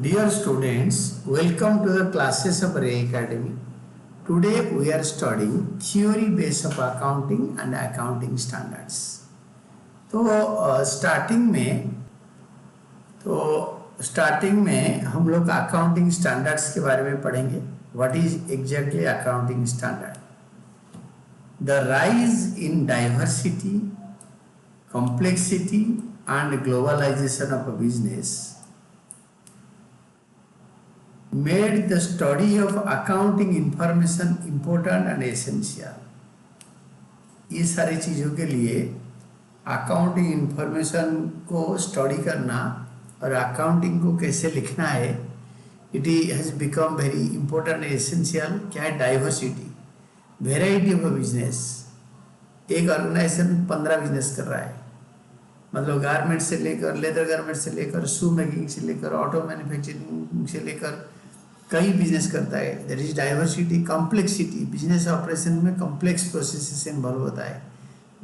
Dear students, welcome to the classes of Ray Academy. Today we are studying theory base of accounting and accounting standards. तो starting में हम लोग accounting standards के बारे में पढ़ेंगे. What is exactly accounting standard? The rise in diversity, complexity and globalization of a business made the study of accounting information important and essential. ये सारी चीज़ों के लिए अकाउंटिंग इंफॉर्मेशन को स्टडी करना और अकाउंटिंग को कैसे लिखना है, it has become very important essential. क्या है? Diversity, variety of business. एक ऑर्गेनाइजेशन 15 बिजनेस कर रहा है, मतलब गारमेंट से लेकर, लेदर गारमेंट से लेकर, शू मेकिंग से लेकर, ऑटो मैन्युफैक्चरिंग से लेकर कई बिजनेस करता है. That is diversity. Complexity, business operation में कॉम्प्लेक्स प्रोसेसेस इन्वॉल्व होता है.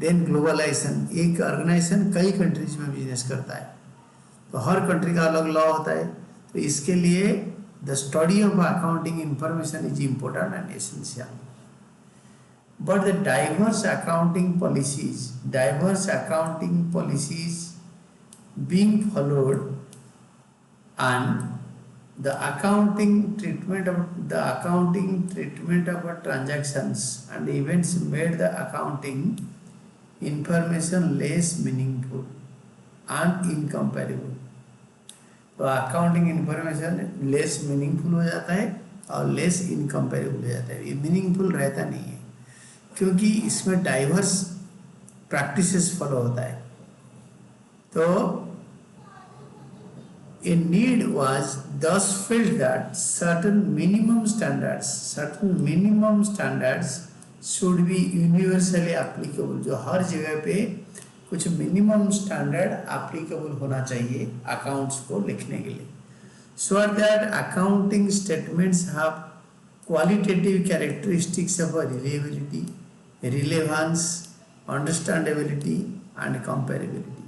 देन ग्लोबलाइजेशन, एक ऑर्गेनाइजेशन कई कंट्रीज में बिजनेस करता है, तो हर कंट्री का अलग लॉ होता है. तो इसके लिए the study of accounting information is important and essential. But the diverse accounting policies being followed and the accounting treatment of transactions and events made the accounting information less meaningful and incomparable. तो accounting information less meaningful हो जाता है और less incomparable हो जाता है. ये meaningful रहता नहीं है क्योंकि इसमें डाइवर्स प्रैक्टिसेस फॉलो होता है. तो ए नीड वाज दस field that certain minimum standards should be universally applicable. जो हर जगह पे कुछ मिनिमम स्टैंडर्ड एप्लीकेबल होना चाहिए अकाउंट्स को लिखने के लिए. So that accounting statements have qualitative characteristics of reliability, relevance, understandability and comparability.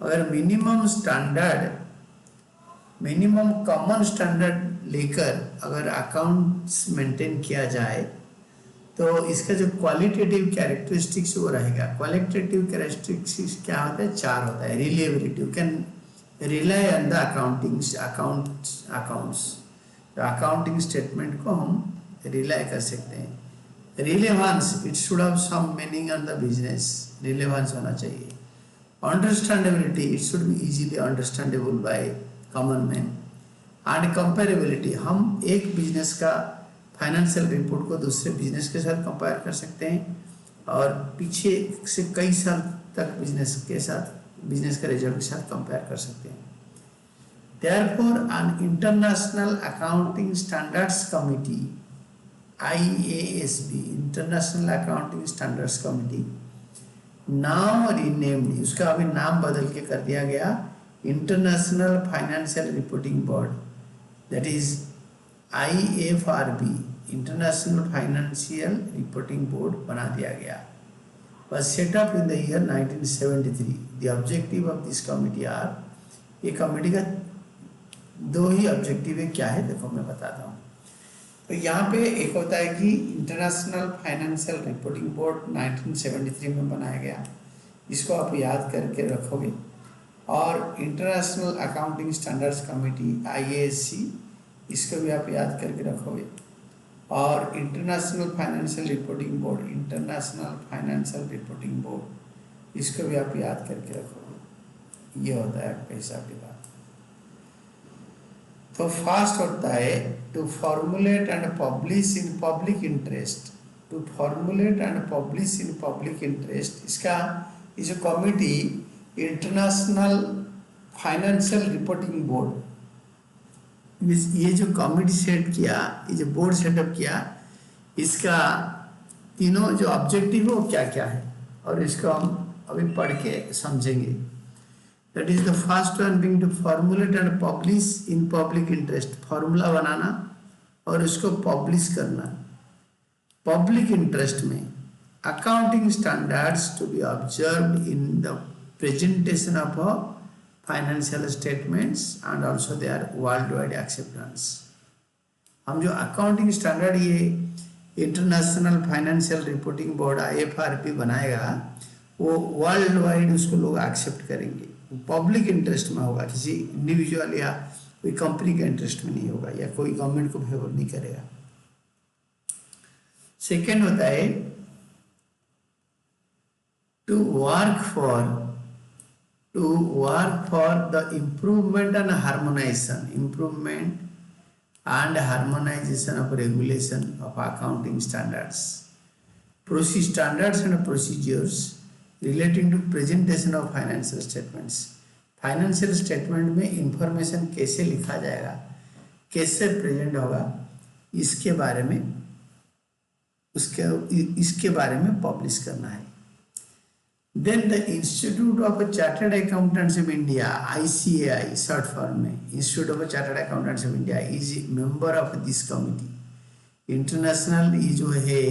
अगर मिनिमम कॉमन स्टैंडर्ड लेकर अगर अकाउंट्स मेंटेन किया जाए तो इसका जो क्वालिटेटिव कैरेक्टरिस्टिक्स वो रहेगा. क्वालिटेटिव कैरेक्टरिस्टिक्स क्या होता है? 4 होता है. Reliability, you can rely on the accounts. तो अकाउंटिंग स्टेटमेंट को हम रिलाई कर सकते हैं. Relevance, it should have some meaning on the business. Relevance होना चाहिए. Understandability, it should be easily understandable by common man. And comparability, हम एक बिजनेस का फाइनेंशियल रिपोर्ट को दूसरे बिजनेस के साथ कंपेयर कर सकते हैं और पीछे से कई साल तक बिजनेस का रिजल्ट के साथ कंपेयर कर सकते हैं. Therefore, an international accounting standards committee, IASB, International Accounting Standards Committee, now renamed, उसका अभी नाम बदल के कर दिया गया international financial reporting board, that is IFRB, international financial reporting board बना दिया गया. was set up in the year 1973. The objective of this committee are, ये कमेटी का 2 ही ऑब्जेक्टिव है. क्या है देखो मैं बताता हूँ. तो यहाँ पे एक होता है कि इंटरनेशनल फाइनेंशियल रिपोर्टिंग बोर्ड 1973 में बनाया गया, इसको आप याद करके रखोगे. और international accounting standards committee IASC, इसको भी आप याद करके रखोगे. और इंटरनेशनल फाइनेंशियल रिपोर्टिंग बोर्ड, इसको भी आप याद करके रखोगे. ये होता है आपका हिसाब किताब. तो फास्ट होता है to formulate and publish in public interest. इसका ये जो committee international financial reporting board, ये जो कमिटी सेट किया, ये जो बोर्ड सेटअप किया, इसका तीनों जो ऑब्जेक्टिव है वो क्या क्या है और इसको हम अभी पढ़ के समझेंगे. That is the first one being to formulate and publish in public interest. Formula बनाना और उसको पब्लिश करना पब्लिक इंटरेस्ट में. Accounting standards to be observed in the presentation of a financial statements and also their worldwide acceptance. हम जो accounting standard ये international financial reporting board IFRP बनाएगा वो वर्ल्ड वाइड उसको लोग एक्सेप्ट करेंगे, पब्लिक इंटरेस्ट में होगा, किसी इंडिविजुअल या कोई कंपनी के इंटरेस्ट में नहीं होगा या कोई गवर्नमेंट को फेवर नहीं करेगा। सेकेंड होता है to work for the improvement and harmonisation of regulation of accounting standards and procedures relating to presentation of financial statements. Financial statement में इंफॉर्मेशन कैसे लिखा जाएगा, कैसे प्रेजेंट होगा, इसके बारे में पब्लिश करना है। Then the institute of chartered accountants of India ICAI short form में, institute of chartered accountants of India is member of this committee. International ये जो है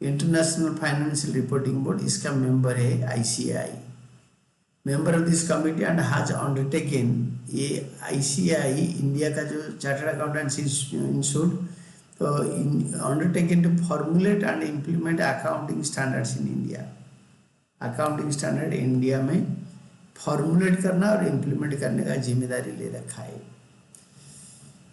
इंटरनेशनल फाइनेंशियल रिपोर्टिंग बोर्ड, इसका मेंबर है ICAI, member of this committee and has undertaken, ये ICAI India का जो chartered accountants institute तो undertaken to formulate and implement accounting standards in India. Accounting standard India में फॉर्मुलेट करना और implement करने का जिम्मेदारी ले रखा है।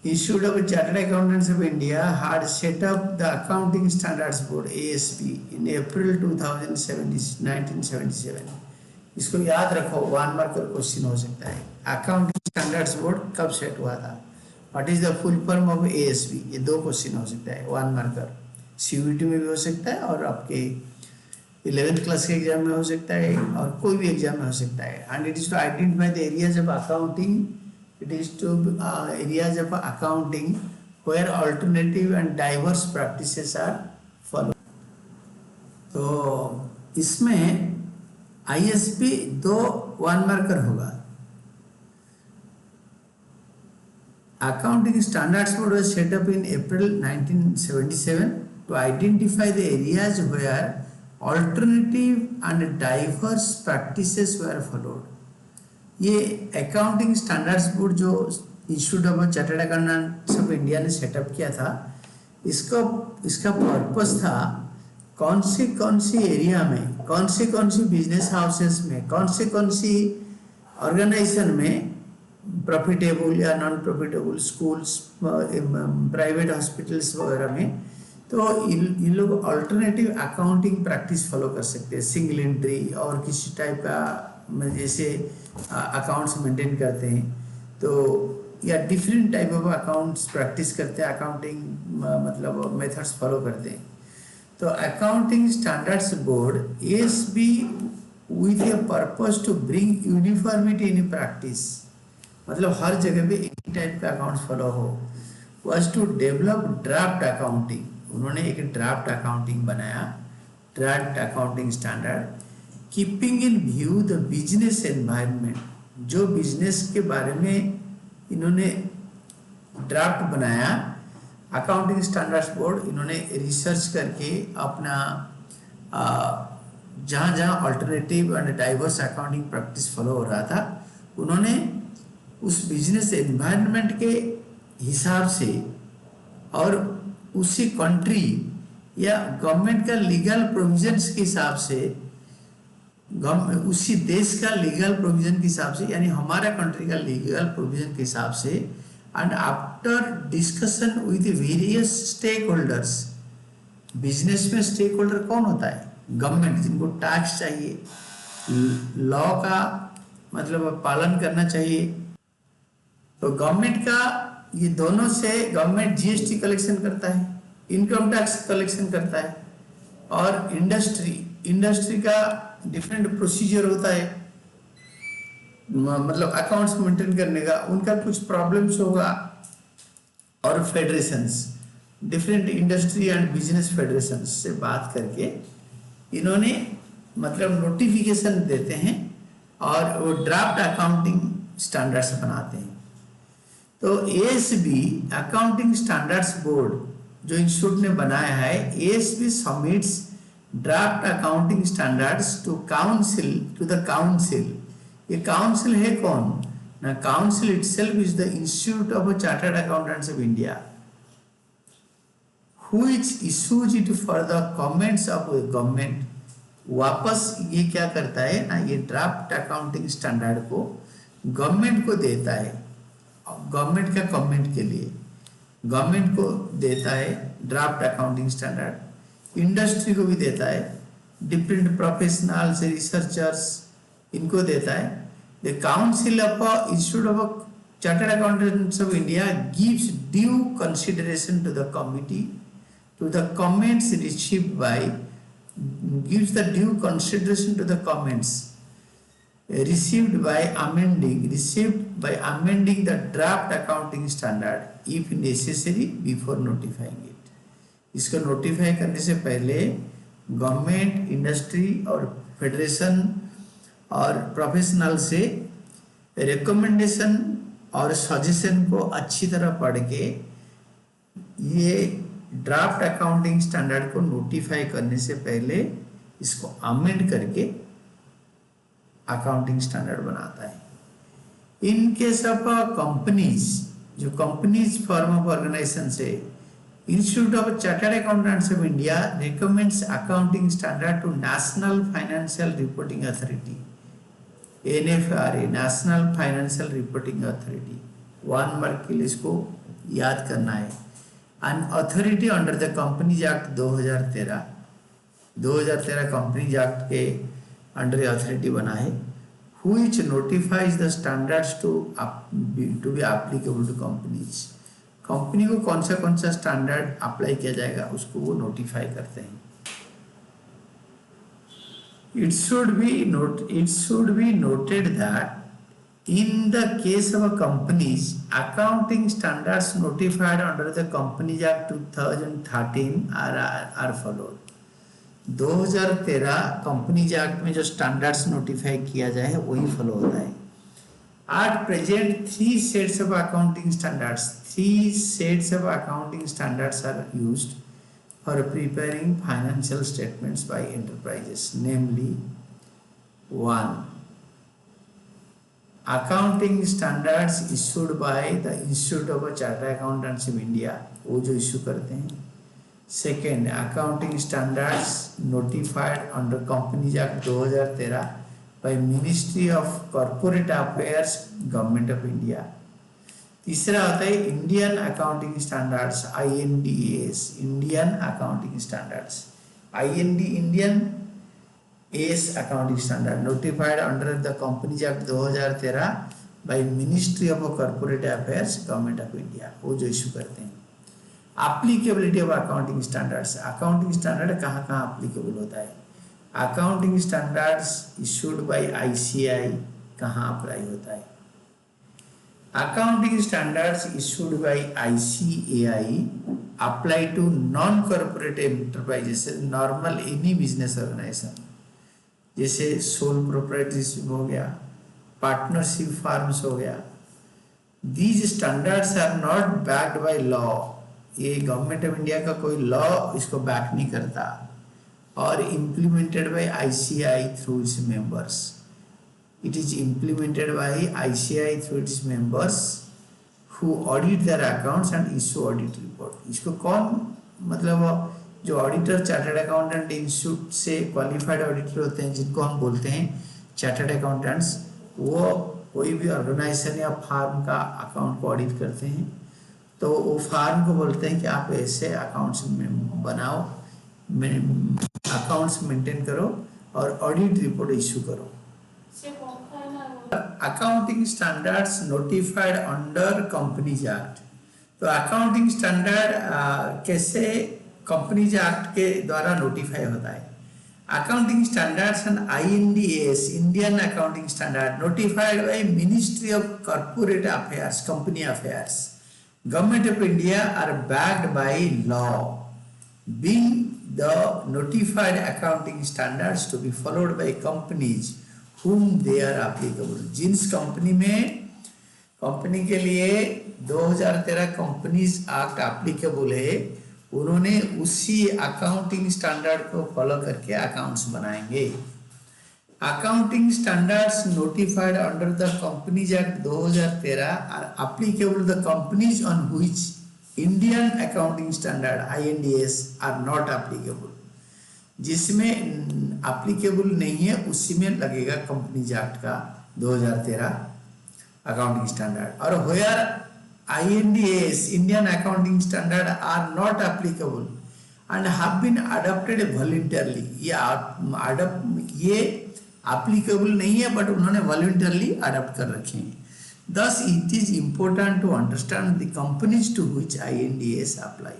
Institute of Chartered Accountants of India had set up the Accounting Standards Board ASB in April 1977। इसको याद रखो, 1 मार्कर क्वेश्चन हो सकता है। अकाउंटिंग स्टैंडर्ड्स बोर्ड कब सेट हुआ था? What is the full form of ASB? ये 2 क्वेश्चन हो सकता है, 1 मार्कर CUET में भी हो सकता है और आपके 11th क्लास के एग्जाम में हो सकता है और कोई भी एग्जाम में हो सकता है। And it is to identify the areas of accounting, it is to areas of accounting where alternative and diverse practices are followed। तो इसमें ISB 2 1 मार्कर होगा। Accounting Standards Board was set up in April 1977 to identify the areas where alternative and diverse practices were followed। ये accounting standards board जो institute of chartered accountants of India ने setup किया था, इसका purpose था कौन सी area में, कौन सी बिजनेस हाउसेस में, कौन सी ऑर्गेनाइजेशन में प्रॉफिटेबल या non profitable schools, private hospitals वगैरह में, तो ये लोग अल्टरनेटिव अकाउंटिंग प्रैक्टिस फॉलो कर सकते हैं। सिंगल एंट्री और किसी टाइप का जैसे अकाउंट्स मेंटेन करते हैं तो, या different type of accounts practice करते हैं, अकाउंटिंग मतलब मेथड्स फॉलो करते हैं। तो accounting standards board ASB with a purpose to bring uniformity in practice, मतलब हर जगह पे एक ही टाइप का अकाउंट्स फॉलो हो, was to develop draft accounting. उन्होंने एक ड्राफ्ट अकाउंटिंग बनाया, draft accounting standard, keeping in view the business environment. जो बिजनेस के बारे में इन्होंने ड्राफ्ट बनाया, अकाउंटिंग स्टैंडर्ड्स बोर्ड इन्होंने रिसर्च करके अपना जहाँ जहाँ alternative and diverse accounting practice follow हो रहा था, उन्होंने उस बिजनेस एनवायरनमेंट के हिसाब से और उसी कंट्री या गवर्नमेंट का लीगल प्रोविजंस के हिसाब से, उसी देश का लीगल प्रोविजन के हिसाब से, यानी हमारा कंट्री का लीगल प्रोविजन के हिसाब से, and after discussion with various stakeholders. Business में स्टेक होल्डर कौन होता है? गवर्नमेंट, जिनको टैक्स चाहिए, लॉ का मतलब पालन करना चाहिए। तो गवर्नमेंट का ये दोनों से गवर्नमेंट GST कलेक्शन करता है, इनकम टैक्स कलेक्शन करता है, और इंडस्ट्री का डिफरेंट प्रोसीजर होता है, मतलब अकाउंट्स मेंटेन करने का, उनका कुछ प्रॉब्लम्स होगा। और federations, different industry and business federations से बात करके इन्होंने मतलब नोटिफिकेशन देते हैं और वो ड्राफ्ट अकाउंटिंग स्टैंडर्ड्स बनाते हैं। तो ASB अकाउंटिंग स्टैंडर्ड्स बोर्ड जो इंस्टीट्यूट ने बनाया है, ASB submits draft accounting standards to the council ये काउंसिल है कौन ना? Council itself is the institute of chartered accountants of India which issues it for the comments of government. वापस ये क्या करता है ना, ये ड्राफ्ट अकाउंटिंग स्टैंडर्ड को गवर्नमेंट को देता है, गवर्नमेंट का कमेंट के लिए गवर्नमेंट को देता है ड्राफ्ट अकाउंटिंग स्टैंडर्ड, इंडस्ट्री को भी देता है, डिफरेंट प्रोफेशनल्स रिसर्चर्स इनको देता है। The council of institute of chartered accountants of India gives due consideration to the committee to the comments received by gives the due consideration to the comments received by amending the draft accounting standard if necessary before notifying it। इसको notify करने से पहले government, industry और federation और professional से recommendation और suggestion को अच्छी तरह पढ़ के ये ड्राफ्ट अकाउंटिंग स्टैंडर्ड को नोटिफाई करने से पहले इसको अमेंड करके अकाउंटिंग स्टैंडर्ड बनाता है। इन केस ऑफ कंपनीज, जो कंपनीज फॉर्म ऑफ ऑर्गेनाइजेशन से institute of chartered accountants of India recommends accounting standard to national financial reporting authority, NFRA, national financial reporting authority. One word के लिए इसको याद करना है। An authority under the Companies Act 2013 companies act के under authority बना है, which notifies the standards to be applicable to companies। Company को कौन सा स्टैंडर्ड अप्लाई किया जाएगा उसको वो नोटिफाई करते हैं। It should be noted that in the case of companies, accounting standards notified under the Companies Act 2013 are followed। 2013 companies act में जो स्टैंडर्ड्स नोटिफाई किया जाए वही फॉलो होता है। At present, 3 sets of accounting standards are used for preparing financial statements by enterprises, namely 1. Accounting standards issued by the Institute of Chartered Accountants of India, वो जो issue करते हैं। Second, accounting standards notified under companies act 2013 by ministry of corporate affairs, government of India. तीसरा होता है Indian accounting standards, INDAS, Indian accounting standards, Indian AS accounting standard notified under the companies act 2013 bye ministry of corporate affairs, government of India, वो जो issue करते हैं। Applicability of accounting standards, accounting standard कहाँ कहाँ applicable होता है। Accounting standards issued by ICAI कहाँ apply होता है। Accounting standards issued by ICAI apply to non corporate enterprises, normal any business organisation, जैसे सोल प्रोप्राइटरशिप हो गया, पार्टनरशिप फार्म्स हो गया। These standards are not backed by law, ये government of India का कोई लॉ इसको बैक नहीं करता, और implemented by ICAI through its members. It is implemented by ICAI through its members who audit their accounts and issue audit report. इसको कौन, मतलब जो ऑडिटर चार्टर्ड अकाउंटेंट इंस्टीट्यूट से क्वालिफाइड ऑडिटर होते हैं, जिनको हम बोलते हैं चार्टर्ड अकाउंटेंट्स, वो कोई भी ऑर्गेनाइजेशन या फार्म का अकाउंट को ऑडिट करते हैं, तो वो फार्म को बोलते हैं कि आप ऐसे अकाउंट्स में बनाओ, अकाउंट्स मेंटेन करो और ऑडिट रिपोर्ट इशू करो। Accounting standards notified under companies act, तो अकाउंटिंग स्टैंडर्ड कैसे कंपनीज एक्ट के द्वारा नोटिफाई होता है। Accounting standards and INDAS, Indian accounting standard notified by ministry of corporate affairs, company affairs, government of India are backed by law, being the notified accounting standards to be followed by companies whom they are applicable। जिस company में, company के लिए 2013 companies act applicable है, उन्होंने उसी accounting standard को follow करके accounts बनाएंगे। Accounting standards notified under the Companies Act 2013 are applicable to the companies on which Indian Accounting Standard INDS are not applicable. जिसमें एप्लीकेबल नहीं है उसी में लगेगा कंपनीज एक्ट का 2013 अकाउंटिंग स्टैंडर्ड. और where INDS Indian accounting standard are not applicable and have been adopted voluntarily, ये applicable नहीं है बट उन्होंने वॉलंटरली अडॉप्ट कर रखे हैं. Thus it is important to understand the companies to which INDS apply.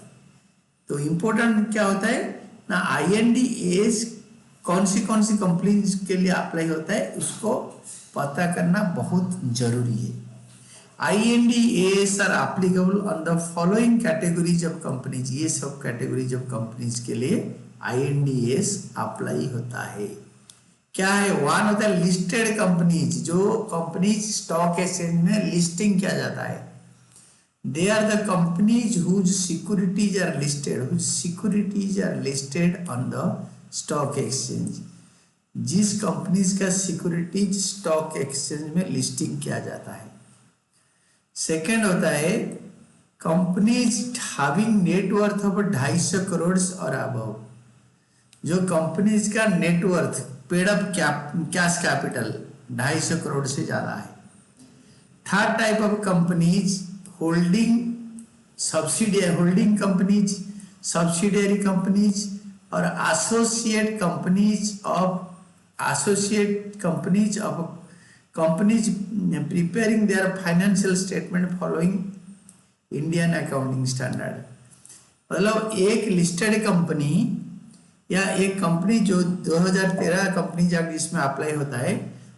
तो important क्या होता है ना, INDS कौन सी कंपनीज के लिए अप्लाई होता है उसको पता करना बहुत जरूरी है. INDS are applicable on the following categories of companies. ये सब कैटेगरीज ऑफ कंपनीज के लिए INDS अप्लाई होता है. क्या है, वन होता है लिस्टेड कंपनीज, जो कंपनीज स्टॉक एक्सचेंज में लिस्टिंग किया जाता है. They are the companies whose securities are listed on the stock exchange. जिस कंपनीज का सिक्योरिटीज स्टॉक एक्सचेंज में लिस्टिंग किया जाता है. सेकेंड होता है companies having net worth of 250 crore और अबव. जो कंपनीज का net worth paid up cash capital 250 crore से ज्यादा है. Third type of companies holding companies, subsidiary companies और associate companies of companies preparing there financial statement following Indian accounting standard. मतलब एक listed company या एक कंपनी जो 2013 कंपनीज एक्ट जिसमें अप्लाई होता है,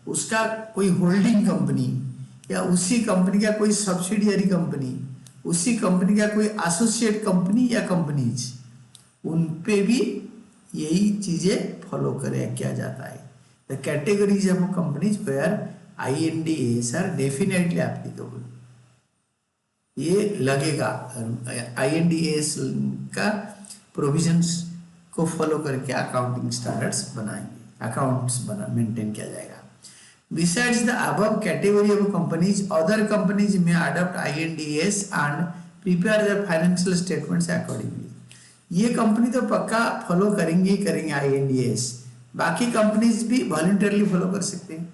उसका कोई होल्डिंग कंपनी या उसी कंपनी का कोई सब्सिडियरी कंपनी, उसी कंपनी का कोई एसोसिएट कंपनी या कंपनीज, उन पे भी यही चीजें फॉलो किया जाता है. The categories of companies where INDS are definitely applicable. ये लगेगा INDS का प्रोविजंस को फॉलो करके अकाउंटिंग स्टैंडर्ड्स बनाएंगे, अकाउंट्स मेंटेन किया जाएगा. Besides the above category of companies, other companies may adopt INDS and prepare their financial statements accordingly. ये company तो पक्का फॉलो करेंगे INDS, बाकी कंपनीज भी वॉलंटरली फॉलो कर सकते हैं.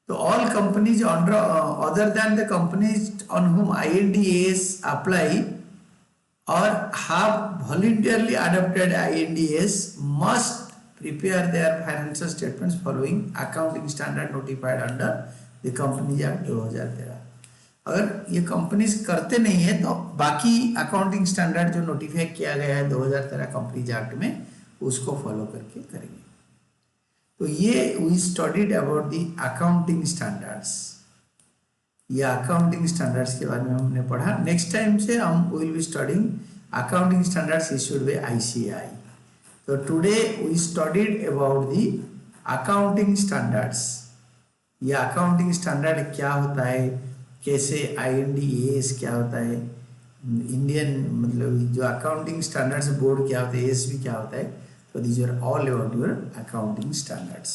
तो all companies other than the companies on हुम INDS apply or have voluntarily adopted INDS must prepare their financial statements following accounting standard notified under the Companies Act 2013. अगर ये companies करते नहीं है तो बाकी अकाउंटिंग स्टैंडर्ड जो नोटिफाई किया गया है 2013 कंपनीज एक्ट में, उसको फॉलो करके करेंगे. तो ये we studied about the accounting standards. ये अकाउंटिंग स्टैंडर्ड्स के बारे में हमने पढ़ा. नेक्स्ट टाइम से हम will be studying accounting standards issued by ICAI. तो today we studied about the accounting standards. ये अकाउंटिंग स्टैंडर्ड क्या होता है, कैसे INDS क्या होता है, इंडियन मतलब जो अकाउंटिंग स्टैंडर्ड्स बोर्ड क्या होता है, ASB क्या होता है. तो these are all about your accounting standards.